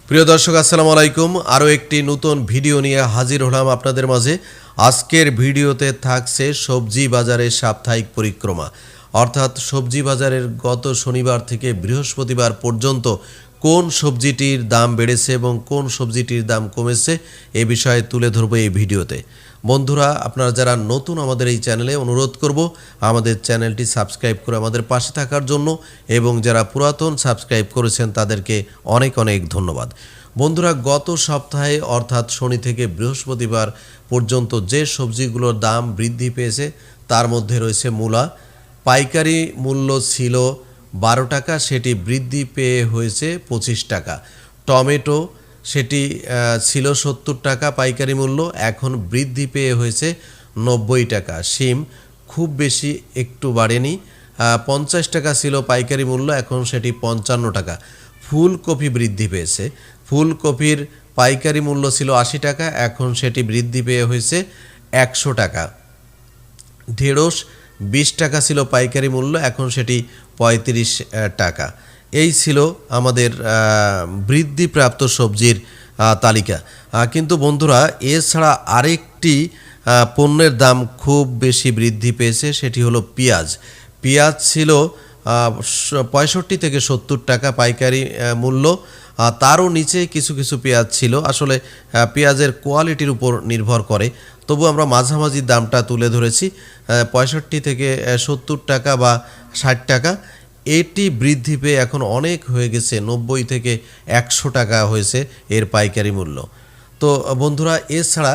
প্রিয় দর্শক আসসালামু আলাইকুম। আরও একটি নতুন ভিডিও নিয়ে হাজির হলাম আপনাদের মাঝে। আজকের ভিডিওতে থাকছে সবজি বাজারের সাপ্তাহিক পরিক্রমা, অর্থাৎ সবজি বাজারের গত শনিবার থেকে বৃহস্পতিবার পর্যন্ত কোন সবজিটির দাম বেড়েছে এবং কোন সবজিটির দাম কমেছে এ বিষয়ে তুলে ধরবো এই ভিডিওতে। বন্ধুরা, আপনারা যারা নতুন আমাদের এই চ্যানেলে, অনুরোধ করব আমাদের চ্যানেলটি সাবস্ক্রাইব করে আমাদের পাশে থাকার জন্য, এবং যারা পুরাতন সাবস্ক্রাইব করেছেন তাদেরকে অনেক অনেক ধন্যবাদ। বন্ধুরা, গত সপ্তাহে অর্থাৎ শনি থেকে বৃহস্পতিবার পর্যন্ত যে সবজিগুলোর দাম বৃদ্ধি পেয়েছে তার মধ্যে রয়েছে মূলা। পাইকারি মূল্য ছিল 12 টাকা, সেটি বৃদ্ধি পেয়ে হয়েছে 25 টাকা। টমেটো সেটি ছিল 70 টাকা পাইকারি মূল্য, এখন বৃদ্ধি পেয়ে হয়েছে 90 টাকা। শিম খুব বেশি একটু বাড়েনি, 50 টাকা ছিল পাইকারি মূল্য, এখন সেটি 55 টাকা। ফুলকপি বৃদ্ধি পেয়েছে, ফুলকপির পাইকারি মূল্য ছিল 80 টাকা, এখন সেটি বৃদ্ধি পেয়ে হয়েছে 100 টাকা। ঢেঁড়স 20 টাকা ছিল পাইকারি মূল্য, এখন সেটি 35 টাকা। এই ছিল আমাদের বৃদ্ধিপ্রাপ্ত সবজির তালিকা। কিন্তু বন্ধুরা, এছাড়া আরেকটি পণ্যের দাম খুব বেশি বৃদ্ধি পেয়েছে, সেটি হলো পেঁয়াজ। পেঁয়াজ ছিল 65 থেকে 70 টাকা পাইকারি মূল্য, তারও নিচে কিছু কিছু পেঁয়াজ ছিল। আসলে পেঁয়াজের কোয়ালিটির উপর নির্ভর করে, তবু আমরা মাঝামাঝি দামটা তুলে ধরেছি 65 থেকে 70 টাকা বা 60 টাকা। এটি বৃদ্ধি পেয়ে এখন অনেক হয়ে গেছে, 90 থেকে 100 টাকা হয়েছে এর পাইকারি মূল্য। তো বন্ধুরা, এছাড়া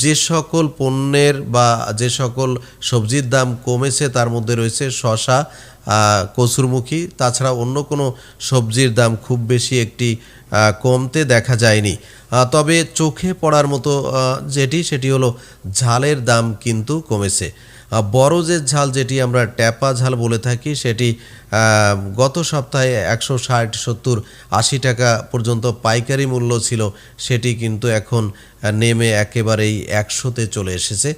যে সকল পণ্যের বা যে সকল সবজির দাম কমেছে তার মধ্যে রয়েছে শসা, কচুরমুখী। তাছাড়া অন্য কোনো সবজির দাম খুব বেশি একটি কমতে দেখা যায়নি। তবে চোখে পড়ার মতো সেটি হলো ঝালের দাম কিন্তু কমেছে। বড় যে ঝাল, যেটি আমরা ট্যাপা ঝাল বলে থাকি, সেটি গত সপ্তাহে 160, 70, 80 টাকা পর্যন্ত পাইকারি মূল্য ছিল, সেটি কিন্তু এখন নেমে একেবারেই 100-তে চলে এসেছে।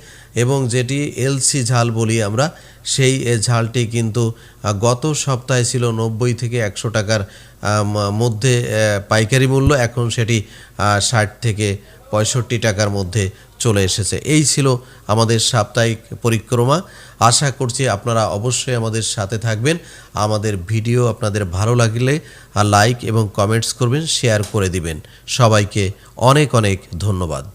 এবং যেটি এলসি ঝাল বলি আমরা, সেই ঝালটি কিন্তু গত সপ্তাহে ছিল 90 থেকে 100 টাকার মধ্যে পাইকারি মূল্য, এখন সেটি 60 থেকে 65 টাকার মধ্যে চলে এসেছে। এই ছিল আমাদের সাপ্তাহিক পরিক্রমা। আশা করছি আপনারা অবশ্যই আমাদের সাথে থাকবেন। আমাদের ভিডিও আপনাদের ভালো লাগলে লাইক এবং কমেন্টস করবেন, শেয়ার করে দিবেন। সবাইকে অনেক অনেক ধন্যবাদ।